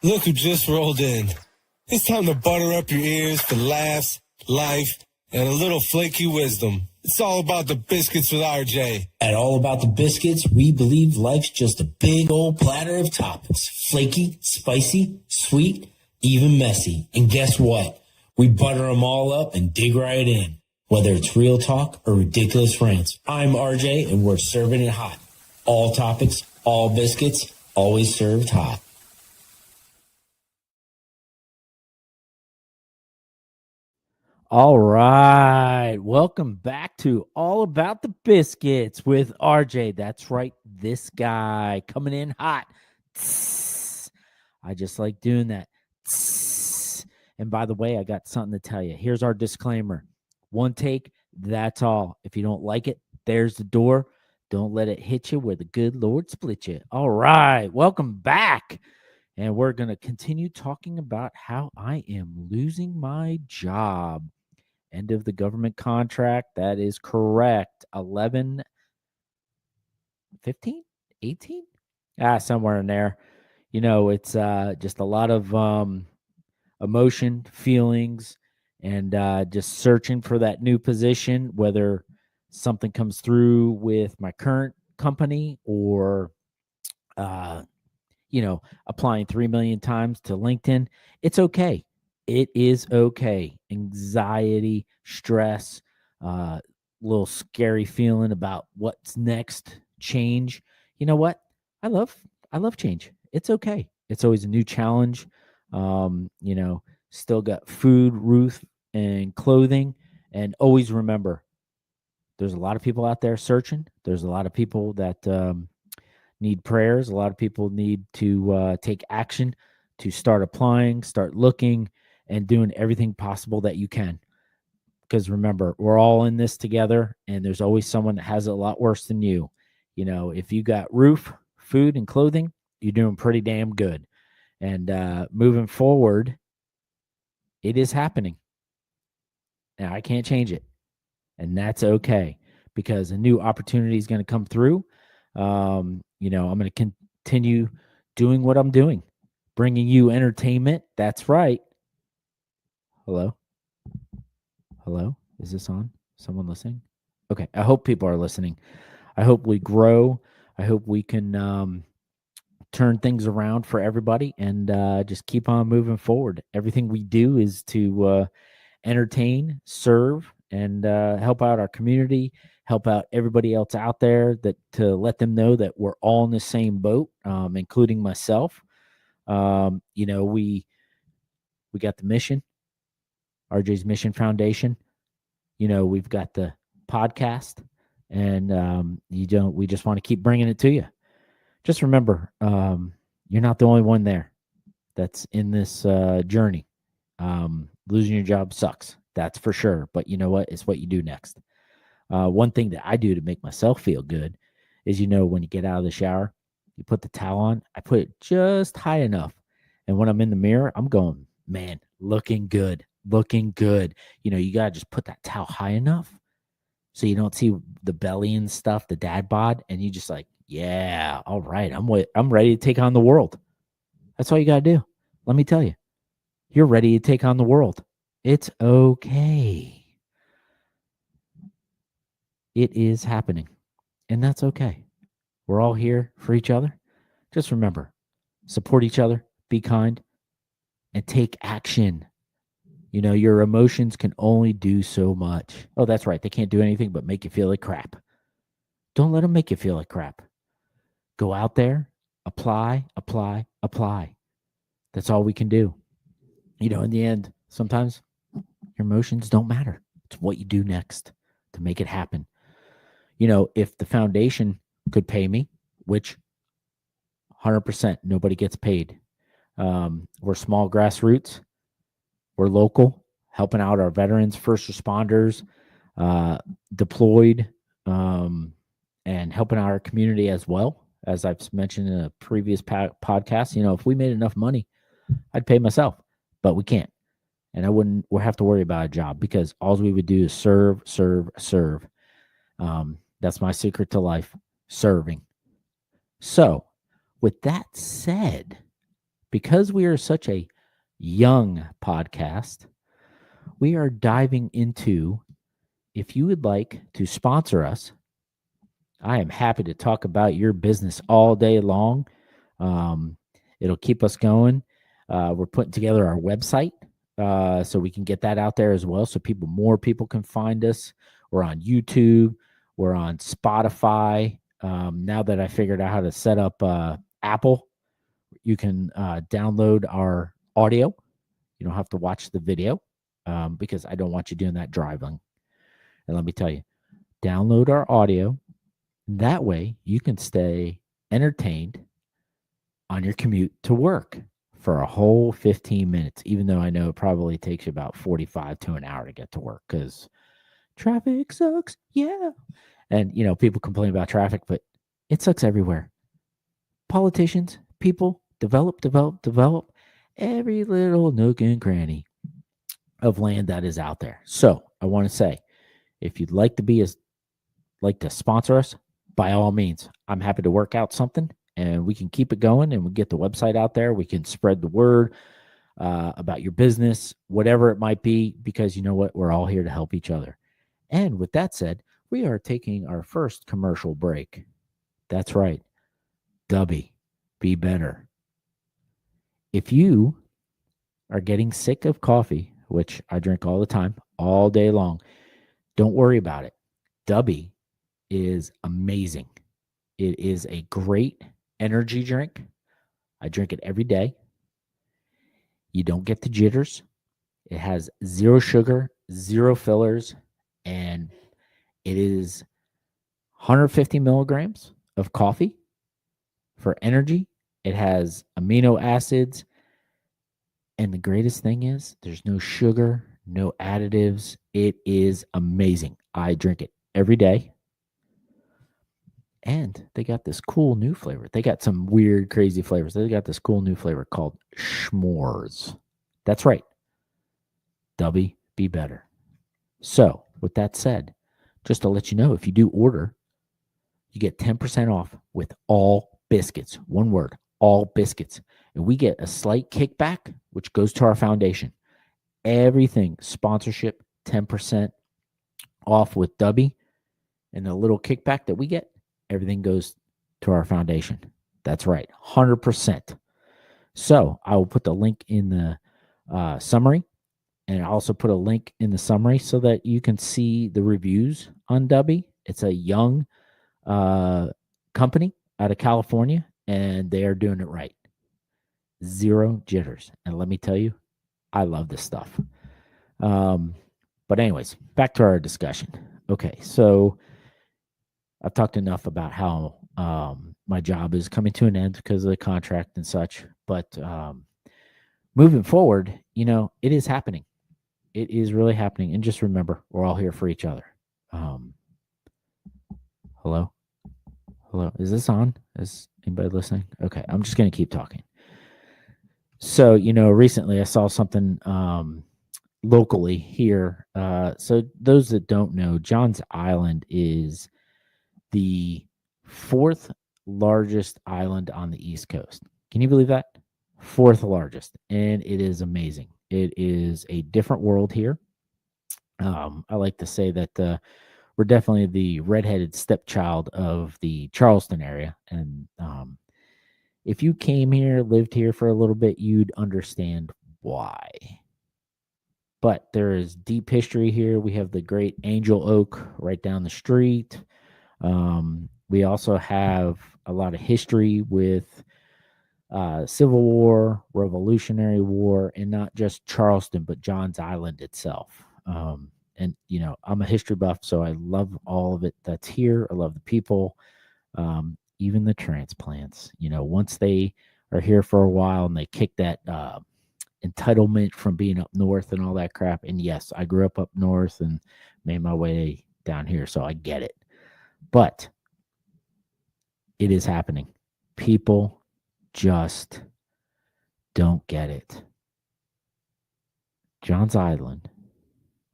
Look who just rolled in. It's time to butter up your ears for laughs, life, and a little flaky wisdom. It's all about the biscuits with RJ. At All About the Biscuits, we believe life's just a big old platter of toppings. Flaky, spicy, sweet, even messy. And guess what? We butter them all up and dig right in. Whether it's real talk or ridiculous rants. I'm RJ and we're serving it hot. All topics, all biscuits, always served hot. All right. Welcome back to All About the Biscuits with RJ. That's right. This guy coming in hot. Tss. I just like doing that. Tss. And by the way, I got something to tell you. Here's our disclaimer. One take, that's all. If you don't like it, there's the door. Don't let it hit you where the good Lord split you. All right. Welcome back. And we're going to continue talking about how I am losing my job. End of the government contract. That is correct. 11, 15, 18? Somewhere in there. You know, it's just a lot of emotion, feelings, and just searching for that new position, whether something comes through with my current company or, applying 3 million times to LinkedIn. It's okay. It is okay. Anxiety, stress, little scary feeling about what's next, change. You know what? I love change. It's okay. It's always a new challenge. Still got food, roof, and clothing. And always remember, there's a lot of people out there searching. There's a lot of people that need prayers. A lot of people need to take action to start applying, start looking, and doing everything possible that you can. Because remember, we're all in this together, and there's always someone that has it a lot worse than you. You know, if you got roof, food, and clothing, you're doing pretty damn good. And moving forward, it is happening. And I can't change it. And that's okay, because a new opportunity is going to come through. I'm going to continue doing what I'm doing, bringing you entertainment. That's right. Hello? Is this on? Someone listening? Okay. I hope people are listening. I hope we grow. I hope we can turn things around for everybody and just keep on moving forward. Everything we do is to entertain, serve, and help out our community, help out everybody else out there, that to let them know that we're all in the same boat, including myself. We got the mission, RJ's Mission Foundation. We've got the podcast, and we just want to keep bringing it to you. Just remember, you're not the only one there that's in this journey. Losing your job sucks, that's for sure. But you know what? It's what you do next. One thing that I do to make myself feel good is, when you get out of the shower, you put the towel on. I put it just high enough. And when I'm in the mirror, I'm going, man, looking good. You got to just put that towel high enough so you don't see the belly and stuff, the dad bod. And you just like, yeah, all right, I'm ready to take on the world. That's all you got to do. Let me tell you, you're ready to take on the world. It's okay. It is happening, and that's okay. We're all here for each other. Just remember, support each other, be kind, and take action. Your emotions can only do so much. Oh, that's right. They can't do anything but make you feel like crap. Don't let them make you feel like crap. Go out there, apply. That's all we can do. In the end, sometimes your emotions don't matter. It's what you do next to make it happen. If the foundation could pay me, which 100% nobody gets paid. We're small grassroots. We're local, helping out our veterans, first responders, deployed, and helping out our community as well. As I've mentioned in a previous podcast, if we made enough money, I'd pay myself, but we can't. And we'll have to worry about a job, because all we would do is serve. That's my secret to life, serving. So with that said, Because we are such a young podcast, we are diving into, if you would like to sponsor us, I am happy to talk about your business all day long. It'll keep us going. We're putting together our website so we can get that out there as well, so more people can find us. We're on YouTube. We're on Spotify. Now that I figured out how to set up Apple, you can download our audio. You don't have to watch the video because I don't want you doing that driving. And let me tell you, download our audio. That way you can stay entertained on your commute to work for a whole 15 minutes, even though I know it probably takes you about 45 to an hour to get to work because traffic sucks. Yeah. And, people complain about traffic, but it sucks everywhere. Politicians, people, develop every little nook and cranny of land that is out there. So I want to say, if you'd like to sponsor us, by all means, I'm happy to work out something and we can keep it going and we get the website out there. We can spread the word about your business, whatever it might be, because you know what? We're all here to help each other. And with that said, we are taking our first commercial break. That's right. Dubby, be better. If you are getting sick of coffee, which I drink all the time, all day long, don't worry about it. Dubby is amazing. It is a great energy drink. I drink it every day. You don't get the jitters. It has 0 sugar, 0 fillers, and it is 150 milligrams of coffee for energy. It has amino acids. And the greatest thing is there's no sugar, no additives. It is amazing. I drink it every day. And they got this cool new flavor. They got some weird, crazy flavors. They got this cool new flavor called s'mores. That's right. Dubby, be better. So, with that said, just to let you know, if you do order, you get 10% off with all biscuits. One word, all biscuits. And we get a slight kickback, which goes to our foundation. Everything, sponsorship, 10% off with Dubby. And the little kickback that we get, everything goes to our foundation. That's right, 100%. So I will put the link in the summary, and I also put a link in the summary so that you can see the reviews on Dubby. It's a young company out of California, and they are doing it right. 0 jitters. And let me tell you, I love this stuff. But anyways, back to our discussion. Okay, so I've talked enough about how my job is coming to an end because of the contract and such. But moving forward, it is happening. It is really happening. And just remember, we're all here for each other. Hello? Hello? Is this on? Is anybody listening? Okay, I'm just going to keep talking. So, recently I saw something locally here. So those that don't know, Johns Island is the 4th largest island on the East Coast. Can you believe that? 4th largest. And it is amazing. It is a different world here. I like to say that we're definitely the redheaded stepchild of the Charleston area. And if you came here, lived here for a little bit, you'd understand why. But there is deep history here. We have the great Angel Oak right down the street. We also have a lot of history with Civil War, Revolutionary War, and not just Charleston, but Johns Island itself. And, I'm a history buff, so I love all of it that's here. I love the people, even the transplants. Once they are here for a while and they kick that entitlement from being up north and all that crap. And yes, I grew up north and made my way down here, so I get it. But it is happening. People just don't get it. Johns Island,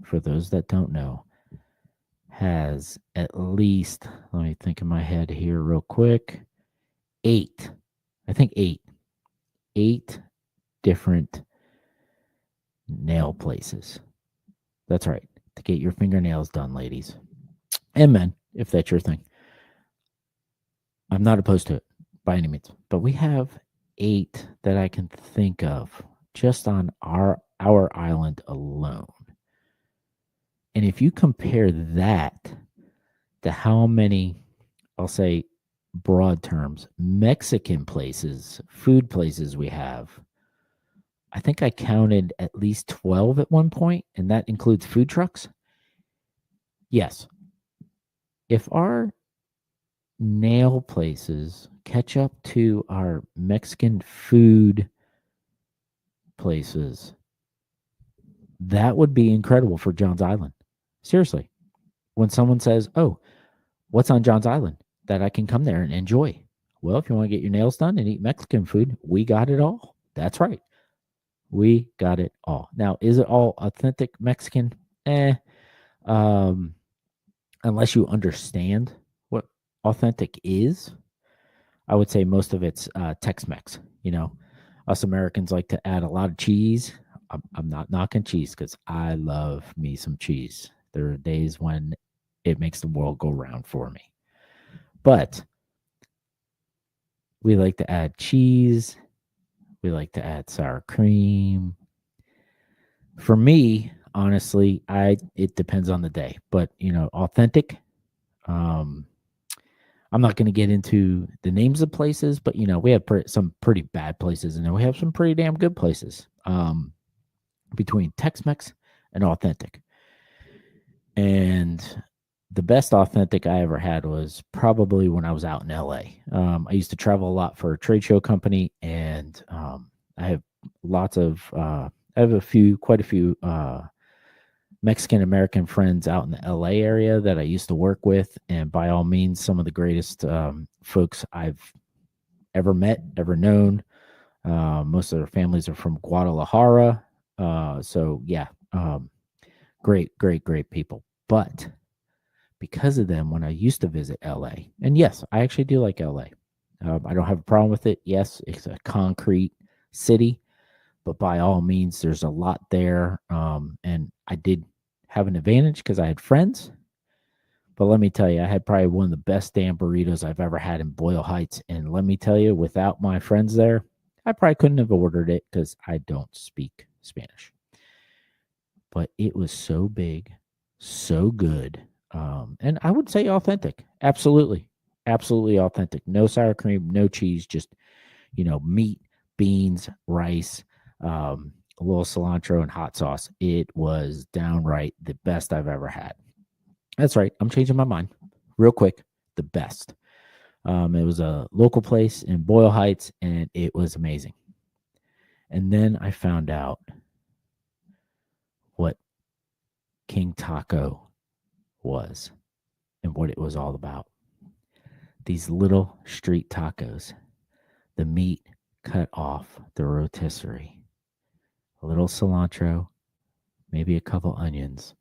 for those that don't know, has at least, let me think in my head here real quick, 8. I think 8 8 different nail places. That's right, to get your fingernails done, ladies and men, if that's your thing. I'm not opposed to it by any means, but we have 8 that I can think of just on our island alone. And if you compare that to how many, I'll say broad terms, Mexican places, food places we have, I think I counted at least 12 at one point, and that includes food trucks. Yes. If our nail places catch up to our Mexican food places, that would be incredible for John's Island. Seriously. When someone says, "Oh, what's on John's Island that I can come there and enjoy?" Well, if you want to get your nails done and eat Mexican food, we got it all. That's right. We got it all. Now, is it all authentic Mexican? Um, unless you understand what authentic is, I would say most of it's Tex-Mex. You know, us Americans like to add a lot of cheese. I'm not knocking cheese because I love me some cheese. There are days when it makes the world go round for me. But we like to add cheese. We like to add sour cream. For me, honestly, it depends on the day. But authentic. Um, I'm not going to get into the names of places, but we have some pretty bad places, and then we have some pretty damn good places. Between Tex-Mex and authentic. And the best authentic I ever had was probably when I was out in LA. I used to travel a lot for a trade show company, and I have quite a few Mexican American friends out in the LA area that I used to work with, and by all means, some of the greatest folks I've ever met, ever known. Most of their families are from Guadalajara. So yeah, great people. But because of them, when I used to visit LA, and yes, I actually do like LA. I don't have a problem with it. Yes, it's a concrete city, but by all means, there's a lot there. And I did have an advantage because I had friends. But let me tell you, I had probably one of the best damn burritos I've ever had in Boyle Heights. And let me tell you, without my friends there, I probably couldn't have ordered it because I don't speak Spanish. But it was so big, so good. And I would say authentic. Absolutely. Absolutely authentic. No sour cream, no cheese, just, meat, beans, rice, a little cilantro and hot sauce. It was downright the best I've ever had. That's right. I'm changing my mind real quick. The best. It was a local place in Boyle Heights, and it was amazing. And then I found out what King Taco was and what it was all about. These little street tacos, the meat cut off the rotisserie, a little cilantro, maybe a couple onions,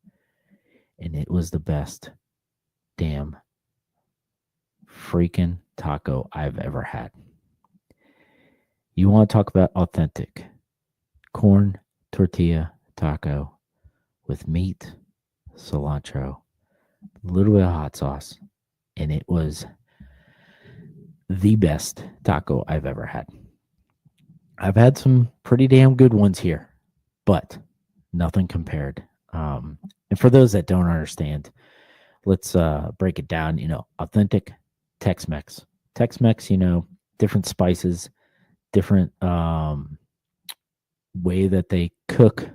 and it was the best damn freaking taco I've ever had. You want to talk about authentic corn tortilla taco with meat, cilantro, a little bit of hot sauce, and it was the best taco I've ever had. I've had some pretty damn good ones here, but nothing compared. And for those that don't understand, let's break it down. Authentic Tex-Mex. Tex-Mex, different spices, different way that they cook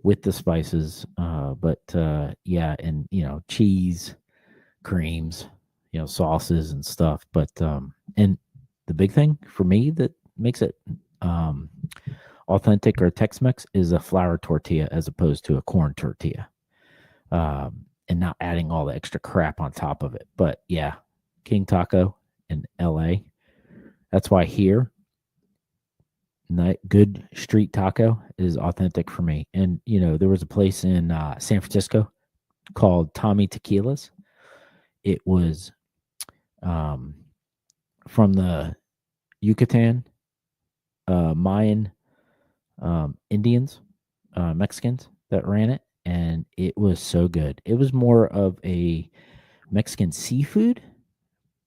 with the spices. But yeah, and cheese, creams, sauces and stuff. But and the big thing for me that makes it authentic or Tex-Mex is a flour tortilla as opposed to a corn tortilla. And not adding all the extra crap on top of it. But yeah, King Taco in LA. That's why here, good street taco is authentic for me. And, there was a place in San Francisco called Tommy Tequila's. It was from the Yucatan Mayan Indians, Mexicans that ran it, and it was so good. It was more of a Mexican seafood,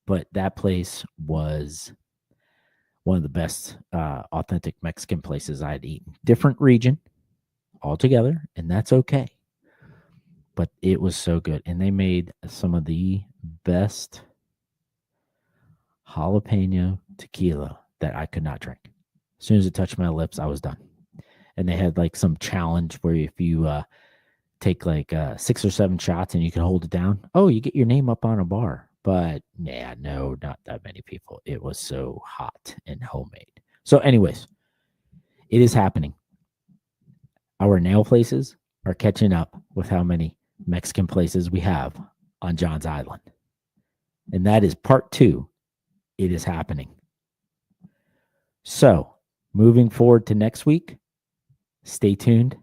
but that place was one of the best authentic Mexican places I'd eaten. Different region altogether, and that's okay. But it was so good. And they made some of the best jalapeno tequila that I could not drink. As soon as it touched my lips, I was done. And they had like some challenge where if you take like 6 or 7 shots and you can hold it down, oh, you get your name up on a bar. But yeah, no, not that many people. It was so hot and homemade. So anyways, it is happening. Our nail places are catching up with how many Mexican places we have on John's Island. And that is part 2. It is happening. So moving forward to next week, stay tuned.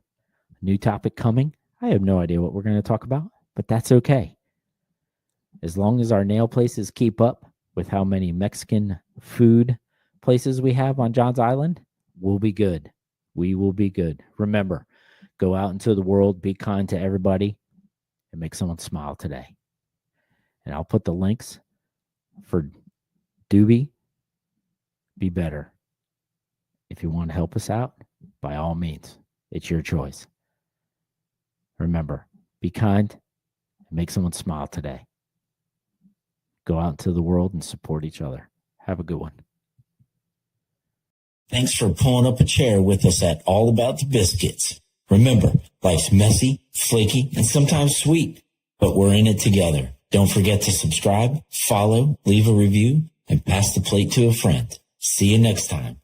New topic coming. I have no idea what we're going to talk about, but that's okay. As long as our nail places keep up with how many Mexican food places we have on John's Island, we'll be good. We will be good. Remember, go out into the world, be kind to everybody, and make someone smile today. And I'll put the links for Doobie Be Better. If you want to help us out, by all means, it's your choice. Remember, be kind and make someone smile today. Go out into the world and support each other. Have a good one. Thanks for pulling up a chair with us at All About the Biscuits. Remember, life's messy, flaky, and sometimes sweet, but we're in it together. Don't forget to subscribe, follow, leave a review, and pass the plate to a friend. See you next time